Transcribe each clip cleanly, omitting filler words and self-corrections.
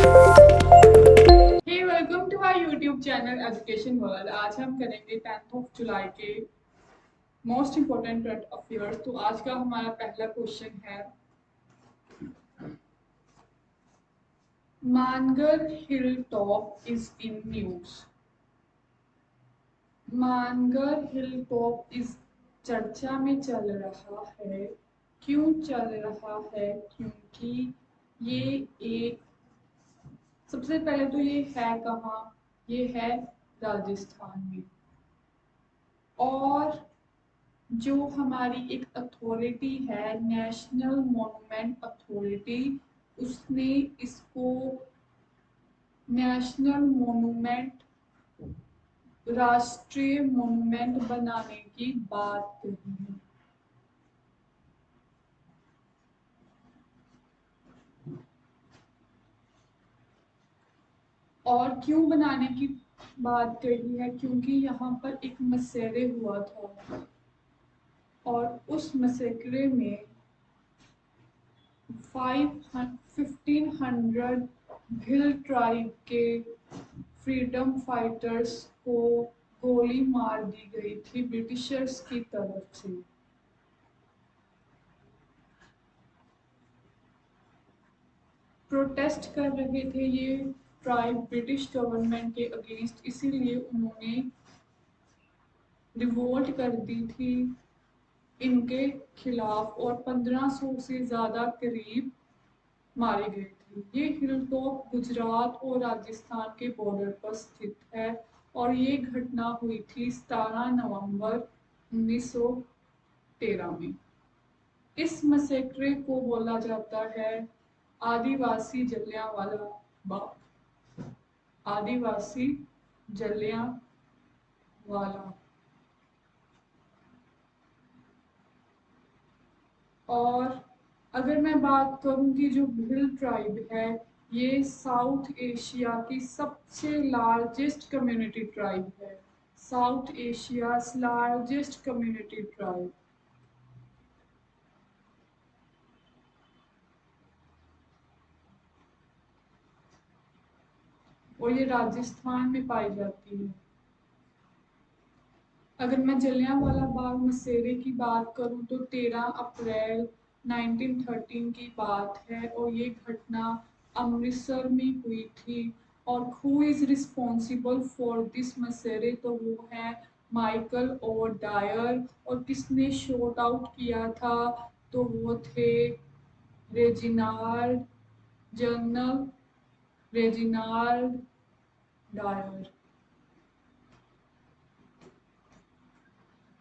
Hey welcome to our YouTube channel Education World. आज हम करेंगे 10th ऑफ जुलाई के मोस्ट इम्पोर्टेंट करंट अफेयर्स। तो आज का हमारा पहला क्वेश्चन है, Mangar hill top is in news. Mangar hill top is चर्चा में चल रहा है। क्यों चल रहा है? क्योंकि ये एक, सबसे पहले तो ये है कहाँ? ये है राजस्थान में। और जो हमारी एक अथॉरिटी है, नेशनल मॉन्यूमेंट अथॉरिटी, उसने इसको नेशनल मॉन्यूमेंट, राष्ट्रीय मॉन्यूमेंट बनाने की बात कही है। और क्यों बनाने की बात कही है? क्योंकि यहाँ पर एक मसैरे हुआ था और उस मसैकरे में 1500 भिल ट्राइब के फ्रीडम फाइटर्स को गोली मार दी गई थी ब्रिटिशर्स की तरफ से। प्रोटेस्ट कर रहे थे ये ट्राइब ब्रिटिश गवर्नमेंट के अगेंस्ट, इसीलिए उन्होंने रिवोल्ट कर दी थी इनके खिलाफ और 1500 से ज़्यादा करीब मारे गए थे। ये हिल टॉप गुजरात और राजस्थान के बॉर्डर पर स्थित है और ये घटना हुई थी 17 नवंबर 1913 में। इस मसैकरे को बोला जाता है आदिवासी जलियांवाला बाग। आदिवासी जलियांवाला। और अगर मैं बात करूं कि जो भिल ट्राइब है, ये साउथ एशिया की सबसे लार्जेस्ट कम्युनिटी ट्राइब है। South Asia largest community tribe. और ये राजस्थान में पाई जाती है। अगर मैं जलियांवाला बाग मसैरे की बात करूं तो 13 अप्रैल 1913 की बात है और ये घटना अमृतसर में हुई थी। और who is responsible for this massacre? तो वो है माइकल और डायर। और किसने शॉट आउट किया था? तो वो थे रेजिनाल्ड, जनरल रेजिनाल्ड डायर।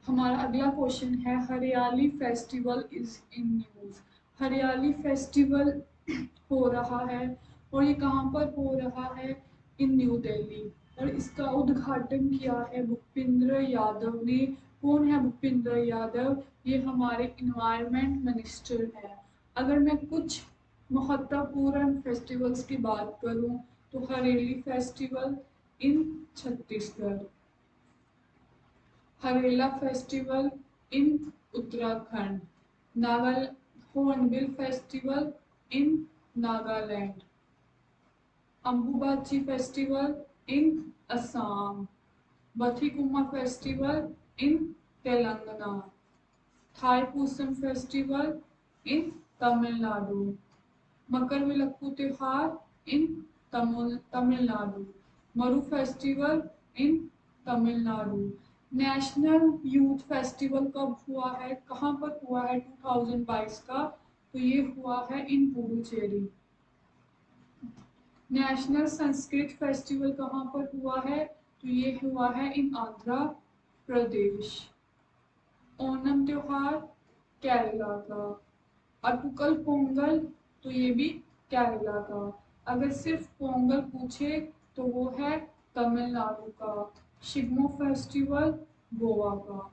हमारा अगला क्वेश्चन है, हरियाली फेस्टिवल इज इन न्यूज। हरियाली फेस्टिवल हो रहा है और ये कहाँ पर हो रहा है? इन न्यू दिल्ली। और इसका उद्घाटन किया है भूपेंद्र यादव ने। कौन है भूपेंद्र यादव? ये हमारे इन्वायरमेंट मिनिस्टर हैं। अगर मैं कुछ महत्वपूर्ण फेस्टिवल्स की बात करूं तो Hareli festival in Chhattisgarh, Harela festival in Uttarakhand, Naga hornbill festival in Nagaland, Ambubachi festival in Assam, Bathukamma festival in Telangana, Thaipusam festival in Tamil Nadu, Makaravilakku त्योहार in Tamil Nadu, Maru festival in Tamil Nadu. National youth festival कब हुआ है? कहाँ पर हुआ है 2022 का? तो ये हुआ है इन पुडुचेरी। नेशनल संस्कृत फेस्टिवल कहाँ पर हुआ है? तो ये हुआ है इन आंध्र प्रदेश। ओणम त्योहार केरला का। अटुकल पोंगल, तो ये भी केरला का। अगर सिर्फ पोंगल पूछे तो वो है तमिलनाडु का। शिग्मो फेस्टिवल गोवा का।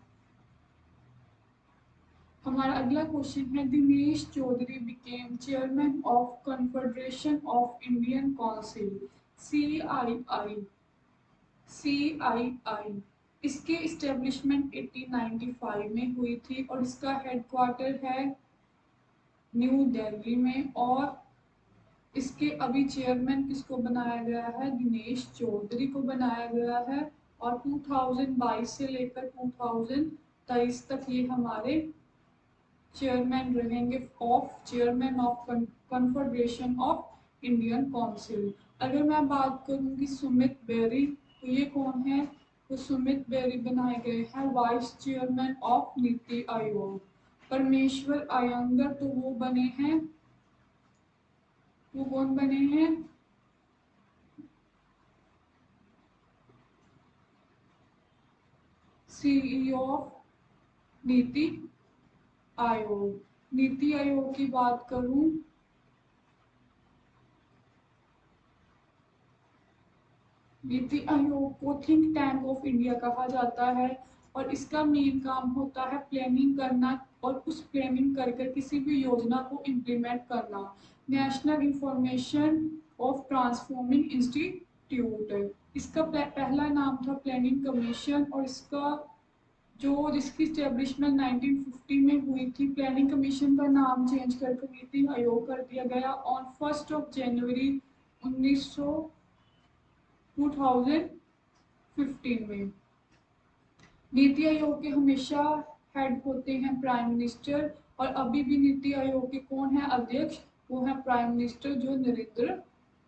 हमारा अगला क्वेश्चन है, Dinesh Chaudhary became chairman of confederation of Indian council, CII। CII इसके इस्टेब्लिशमेंट 1895 में हुई थी और इसका हेडक्वार्टर है न्यू दिल्ली में। और इसके अभी चेयरमैन किसको बनाया गया है, दिनेश चौधरी को बनाया गया है। और 2022 से लेकर 2023 तक ये हमारे चेयरमैन रहेंगे of chairman of confederation of Indian council. अगर मैं बात करूंगी सुमित बेरी, तो ये कौन है, तो सुमित बेरी बनाए गए हैं vice chairman of NITI Aayog. परमेश्वर अयंगर तो वो बने हैं, वो कौन बने हैं, सीईओ ऑफ नीति आयोग। नीति आयोग की बात करूं, नीति आयोग को थिंक टैंक ऑफ इंडिया कहा जाता है और इसका मेन काम होता है प्लानिंग करना और उस प्लानिंग करके किसी भी योजना को इम्प्लीमेंट करना। National information of transforming institute, इसका पहला नाम था प्लानिंग कमीशन और इसका जो जिसकी स्टेब्लिशमेंट 1950 में हुई थी, प्लानिंग कमीशन का नाम चेंज करके नीति आयोग कर दिया गया ऑन 1 जनवरी 1900 2015 में। नीति आयोग के हमेशा हेड होते हैं प्राइम मिनिस्टर और अभी भी नीति आयोग के कौन है अध्यक्ष, वो है प्राइम मिनिस्टर जो नरेंद्र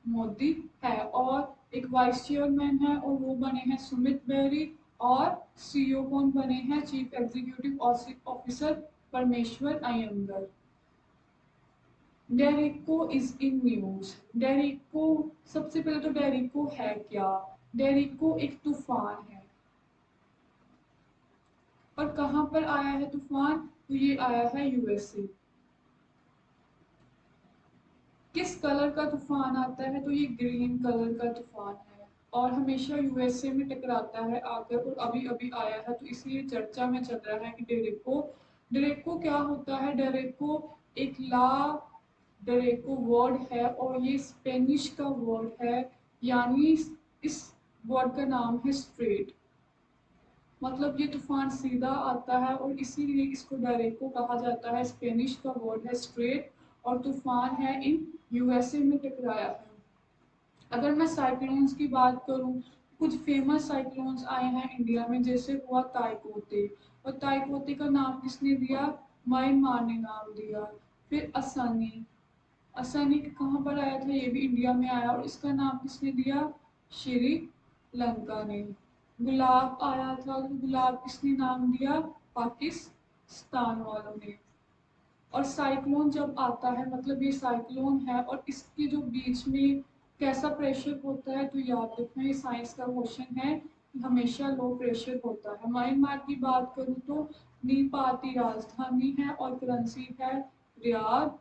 मोदी है। और एक वाइस चेयरमैन है और वो बने हैं सुमित बेरी और सीईओ कौन बने हैं, chief executive officer Parameshwar Iyengar. Derecho is in news. Derecho, सबसे पहले तो डेरिको है क्या, डेरिको एक तूफान है। और कहां पर आया है तूफान, तो ये आया है यूएसए। किस कलर का तूफान आता है, तो ये ग्रीन कलर का तूफान है और हमेशा यूएसए में टकराता है आकर और अभी अभी आया है, तो इसलिए चर्चा में चल रहा है कि डेरेको। डेरेको क्या होता है, डेरेको एक ला डेरेको वर्ड है और ये स्पेनिश का वर्ड है, यानी इस वर्ड का नाम है स्ट्रेट, मतलब ये तूफान सीधा आता है और इसीलिए इसको डेरेको कहा जाता है। स्पेनिश का वर्ड है स्ट्रेट और तूफान है इन यूएसए में टकराया है। अगर मैं साइक्लोन्स की बात करूं, कुछ फेमस साइक्लोन्स आए हैं इंडिया में, जैसे हुआ ताइकोते, और ताइकोते का नाम किसने दिया, म्यांमार ने नाम दिया। फिर असानी, असानी कहाँ पर आया था, ये भी इंडिया में आया और इसका नाम किसने दिया, श्रीलंका ने। गुलाब आया था, तो गुलाब किसने नाम दिया, पाकिस्तान वालों ने। और साइक्लोन जब आता है, मतलब ये साइक्लोन है और इसके जो बीच में कैसा प्रेशर होता है, तो याद रखना ये साइंस का क्वेश्चन है कि हमेशा लो प्रेशर होता है। म्यांमार की बात करूँ तो नीपाती राजधानी है और करेंसी है रियाद।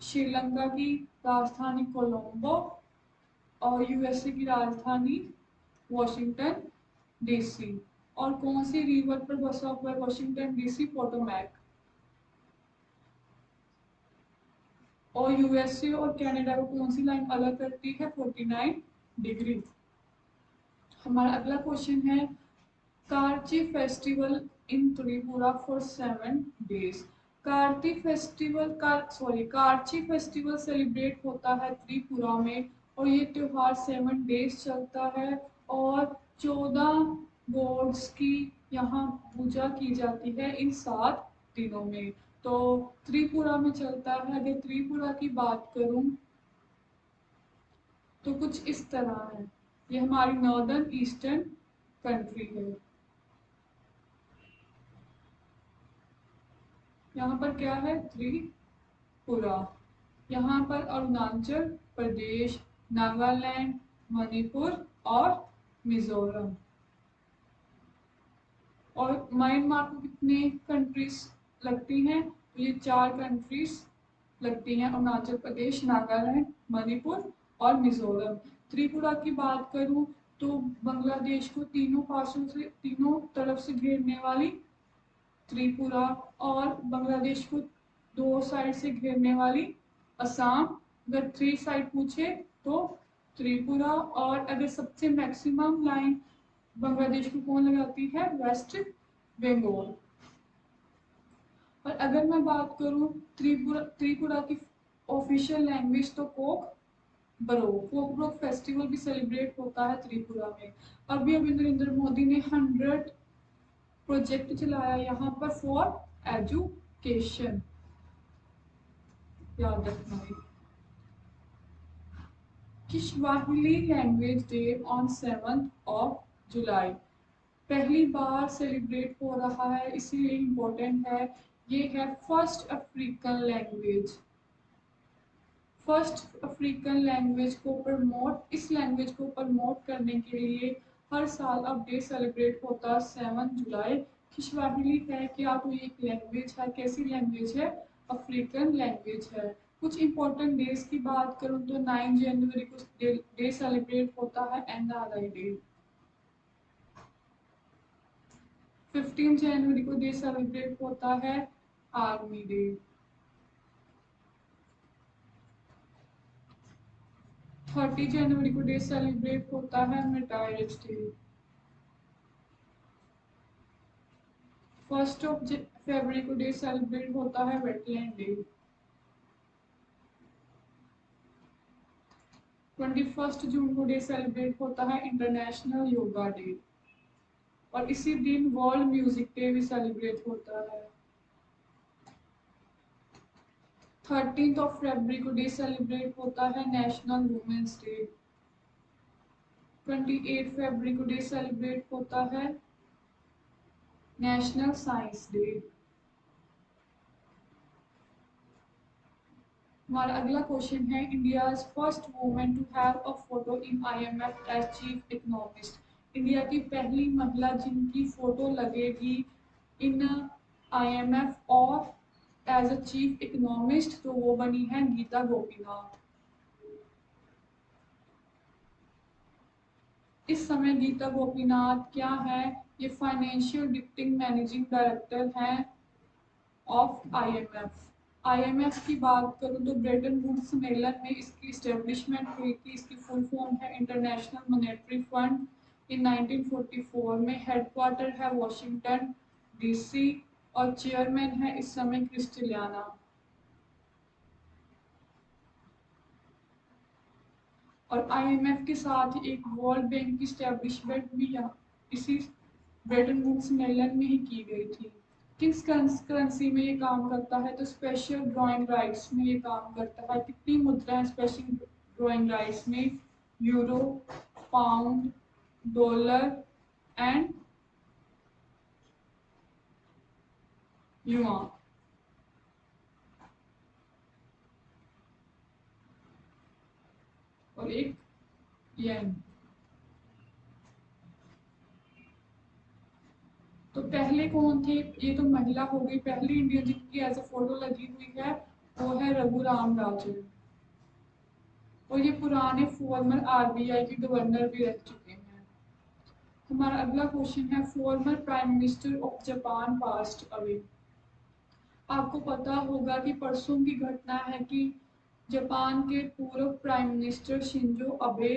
श्रीलंका की राजधानी कोलंबो और यूएसए की राजधानी वॉशिंगटन डीसी। और कौन सी रिवर पर बसा हुआ है वॉशिंगटन डीसी, पोटोमैक। और यूएसए और कनाडा को कौन सी लाइन अलग करती है, 49 डिग्री। हमारा अगला क्वेश्चन है, Kharchi festival in Tripura for 7 days. Kharchi festival celebrate होता है त्रिपुरा में और ये त्योहार 7 डेज चलता है और 14 गॉड्स की यहाँ पूजा की जाती है इन 7 दिनों में। तो त्रिपुरा में चलता है। अगर त्रिपुरा की बात करूं तो कुछ इस तरह है, ये हमारी नॉर्दर्न ईस्टर्न कंट्री है। यहाँ पर क्या है, त्रिपुरा। यहाँ पर अरुणाचल प्रदेश, नागालैंड, मणिपुर और मिजोरम। और म्यांमार को कितने कंट्रीज लगती हैं, तो ये 4 कंट्रीज लगती हैं, अरुणाचल प्रदेश, नागालैंड, मणिपुर और मिजोरम। त्रिपुरा की बात करूं तो बांग्लादेश को तीनों पासों से, तीनों तरफ से घेरने वाली त्रिपुरा, और बांग्लादेश को 2 साइड से घेरने वाली असम। अगर 3 साइड पूछे तो त्रिपुरा, और अगर सबसे मैक्सिमम लाइन बांग्लादेश को कौन लगाती है, वेस्ट बंगाल। और अगर मैं बात करूं त्रिपुरा की ऑफिशियल लैंग्वेज तो कोक बरो फोक फेस्टिवल भी सेलिब्रेट होता है त्रिपुरा में। अभी नरेंद्र मोदी ने 100 प्रोजेक्ट चलाया यहाँ पर फॉर एजुकेशन, याद रखना है। किश्वाहिली लैंग्वेज डे ऑन 7 जुलाई, पहली बार सेलिब्रेट हो रहा है, इसीलिए इम्पोर्टेंट है। ये है फर्स्ट अफ्रीकन लैंग्वेज को प्रमोट, इस लैंग्वेज को प्रमोट करने के लिए हर साल अब डे सेलिब्रेट होता है 7 जुलाई। किश्वाहिली है क्या, तो ये एक लैंग्वेज है, कैसी लैंग्वेज है, अफ्रीकन लैंग्वेज है। कुछ इंपॉर्टेंट डेज की बात करूं तो 9 जनवरी को डे सेलिब्रेट होता है NRI डे। 15 जनवरी को डे सेलिब्रेट होता है आर्मी डे। 30 जनवरी को डे सेलिब्रेट होता है मिटायर्स डे। 1 फरवरी को डे सेलिब्रेट होता है वेटलैंड डे। 21 जून को डे सेलिब्रेट होता है इंटरनेशनल योगा डे। और इसी दिन वर्ल्ड म्यूजिक डे भी सेलिब्रेट होता है। 13 फरवरी को डे सेलिब्रेट होता है नेशनल वुमेन्स डे। 28 फरवरी को डे सेलिब्रेट होता है नेशनल साइंस डे। हमारा अगला क्वेश्चन है, India's first women to have a photo in IMF as chief economist. India की पहली महिला जिनकी फोटो लगेगी इन IMF और एज अ चीफ इकोनॉमिस्ट, तो वो बनी है गीता गोपीनाथ। इस समय गीता गोपीनाथ क्या है, ये फाइनेंशियल डिप्टी मैनेजिंग डायरेक्टर हैं ऑफ IMF। IMF की बात करूं तो ब्रेटन वुड्स सम्मेलन में इसकी इस्टेब्लिशमेंट हुई थी। इसकी फुल फॉर्म है इंटरनेशनल मॉनेटरी फंड। इन 1944 में हेडक्वार्टर है वॉशिंगटन DC और चेयरमैन है इस समय क्रिस्टलियाना। और IMF के साथ ही एक वर्ल्ड बैंक की स्टैब्लिशमेंट भी यहाँ इसी ब्रेटन वुड्स सम्मेलन में ही की गई थी। किस करेंसी में ये काम करता है, तो स्पेशल ड्राइंग राइट्स में ये काम करता है। कितनी मुद्राएं स्पेशल ड्राइंग राइट्स में, euro, pound, dollar and yuan. और एक येन। तो पहले कौन थे, ये तो महिला हो गई। पहली इंडियन जिनकी एज अ फोटो लगी हुई है वो है रघुराम राजन। और ये पुराने फॉर्मर RBI के गवर्नर भी रह चुके हैं। हमारा अगला क्वेश्चन है, former prime minister of Japan passed away. आपको पता होगा कि परसों की घटना है कि जापान के पूर्व प्राइम मिनिस्टर शिंजो अबे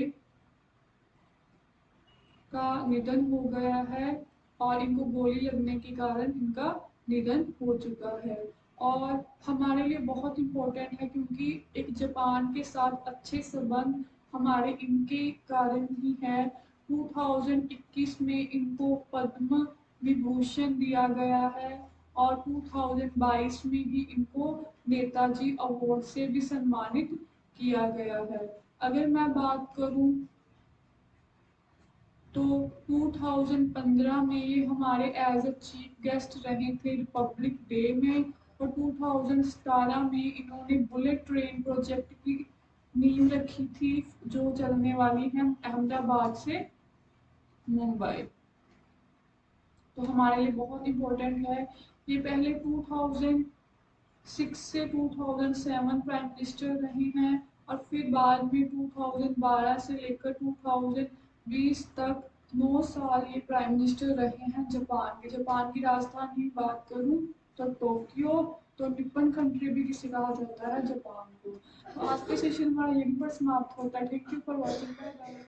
का निधन हो गया है और इनको गोली लगने के कारण इनका निधन हो चुका है। और हमारे लिए बहुत इम्पोर्टेंट है क्योंकि एक जापान के साथ अच्छे संबंध हमारे इनके कारण ही है। 2021 में इनको पद्म विभूषण दिया गया है और 2022 में ही इनको नेताजी अवार्ड से भी सम्मानित किया गया है। अगर मैं बात करूं तो 2015 में ये हमारे एज अ चीफ गेस्ट रहे थे रिपब्लिक डे में। और 2017 में इन्होंने बुलेट ट्रेन प्रोजेक्ट की नींव रखी थी जो चलने वाली है अहमदाबाद से मुंबई। तो हमारे लिए बहुत इम्पोर्टेंट है। ये पहले 2006 से 2007 प्राइम मिनिस्टर रहे हैं और फिर बाद में 2012 से लेकर 2020 तक 9 साल ये प्राइम मिनिस्टर रहे हैं जापान के। जापान की राजधानी की बात करूं तो टोक्यो, तो निपन कंट्री भी किसे कहा जाता है, जापान को। तो आज का सेशन हमारा यहीं पर समाप्त होता है। Thank you for watching.